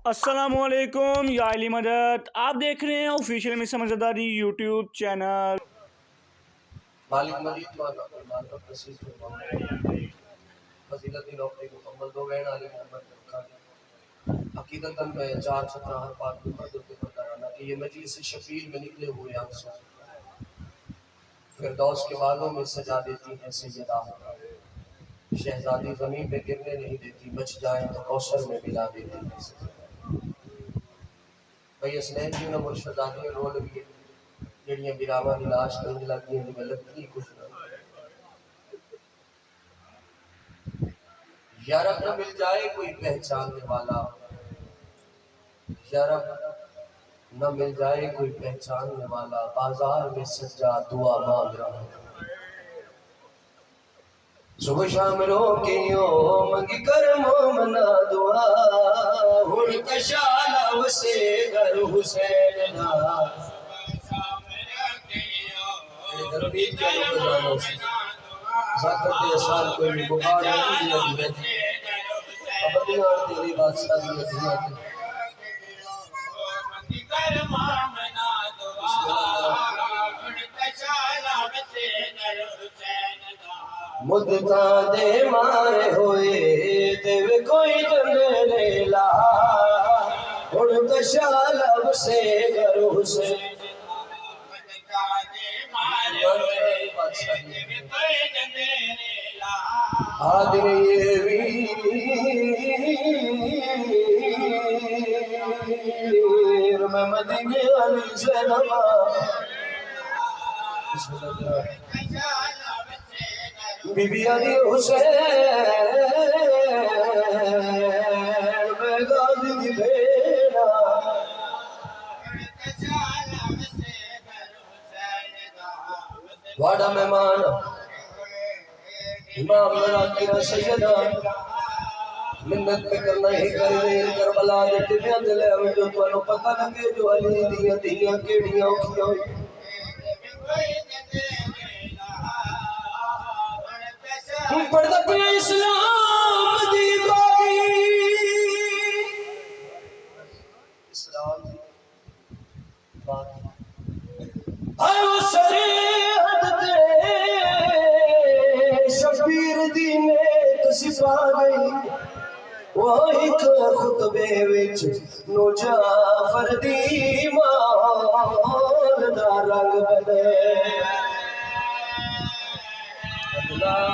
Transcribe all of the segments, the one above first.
السلام علیکم یا علی مدد، آپ دیکھ رہے ہیں آفیشیل میں سمجھداری یوٹیوب چینل۔ مالک مجید والا معرفت نصیب فرمائے، فضیلت نوکری مکمل دو بہن علی محمد برکانی حقیقتاً میں 417 ہر پاک محمد کے پردارانا کہ یہ مجلس شفیل میں نکلے ہوئے آنسو فردوس کے بالوں میں سجا دیتی ہیں سیدہ، شہزادی زمین پہ گرنے نہیں دیتی، بچ جائیں تو کوثر میں ملا دیتی ہیں بھئی اسنین جیوں نے مرشدانی رول بھی جڑیاں براما نلاش کرنے لگی ہیں جو لگتی کچھ نہ یا رب نہ مل جائے کوئی پہچاننے والا، یا رب نہ مل جائے کوئی پہچاننے والا، بازار میں سجا دعا مانگ رہا ہوں صبح شام رو کے یوں منگی کر مومنا دعا ہن کشالا وسے گر حسین نا دربید کیا لوگ بجانا اسے زاکر دے اثار کوئی بھی بخار نہیں دیا دیئے ابدی اور تیری بادشاہ دیا دیا مدتا دے مارے ہوئے دیو کوئی جنے لیلا ان کشالا بسے گر حسین مدتا دے مارے ہوئے دیو کوئی جنے لیلا آدھر ویر میں مدینے علی سے نما بی بی علی حسین میں غازی دی بھیڑا واڑا مہمان امام مراکر سیدہ منت پہ کرنا ہی کر دیر کربلا جٹے میں دلے ہمیں جو تو انہوں پتہ لگے جو علی دیاں دیاں کیڑیاں اکھیاں ہوئی پردہ پہ اسلام دی باغی اسلام دی باغی آئے وہ سریحت دے شبیر دی نیک سپا گئی وہ ایک خطبے وچ نو جعفر دی مان دا رنگ بدے اللہ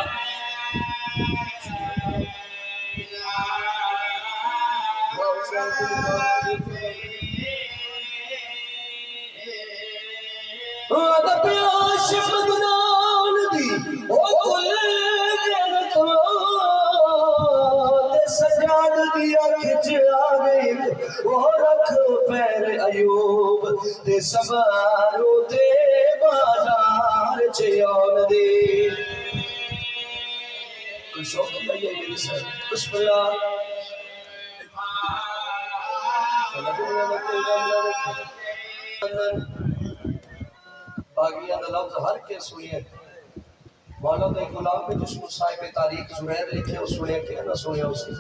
ادب عاشق بدنان دی او کل جنتوں تے سجاد دیا کھچ آگئی وہ رکھ پیر ایوب تے سبارو تے بازار چیون دی کوئی شوقی آئیے میری سر بسم اللہ باغیہ دا لفظ ہر کے سنیے مولا دے غلام میں جس کو صاحب تاریخ زبیر لکھے اس سنیا کیا نہ سنیا اسے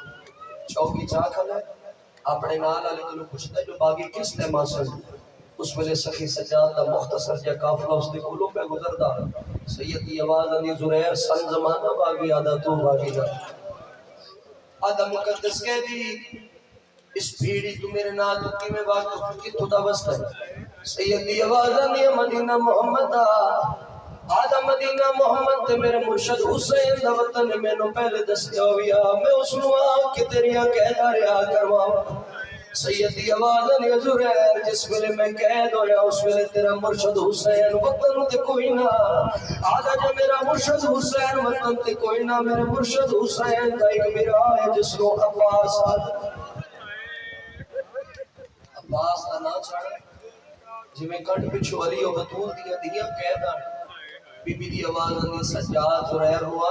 چوکی چاہ کھلا ہے اپنے نال علی کو پوچھتا ہے جو باغی کس نے ماسل اس ویلے سخی سجاد دا مختصر جا قافلہ اس دے کولوں پہ گزردا سیدی آواز علی زبیر سن زمانہ باغی آدھا تو باغی دا آدھا مقدس کہہ دی اس بھیڑی تو میرے نال تو کی میں بات کی تو دا وسط ہے سیدی آواز علی مدینہ محمد آدھا مدینہ محمد تے میرے مرشد حسین دا وطن میں نو پہلے دستیا ہویا میں اس نو آنکھ تیریاں قیدہ رہا کروا سیدی آواز علی زبیر جس ویلے میں قید ہویا اس ویلے تیرا مرشد حسین وطن تے کوئی نہ آدھا جا میرا مرشد حسین وطن تے کوئی نہ میرے مرشد حسین دا ایک میرا ہے جس نو عباس عباس دا نا چھاڑا جی میں کٹ پچھو علی و بطول دیا قیدہ بی بی دی آواز اندی سجاد زریر ہوا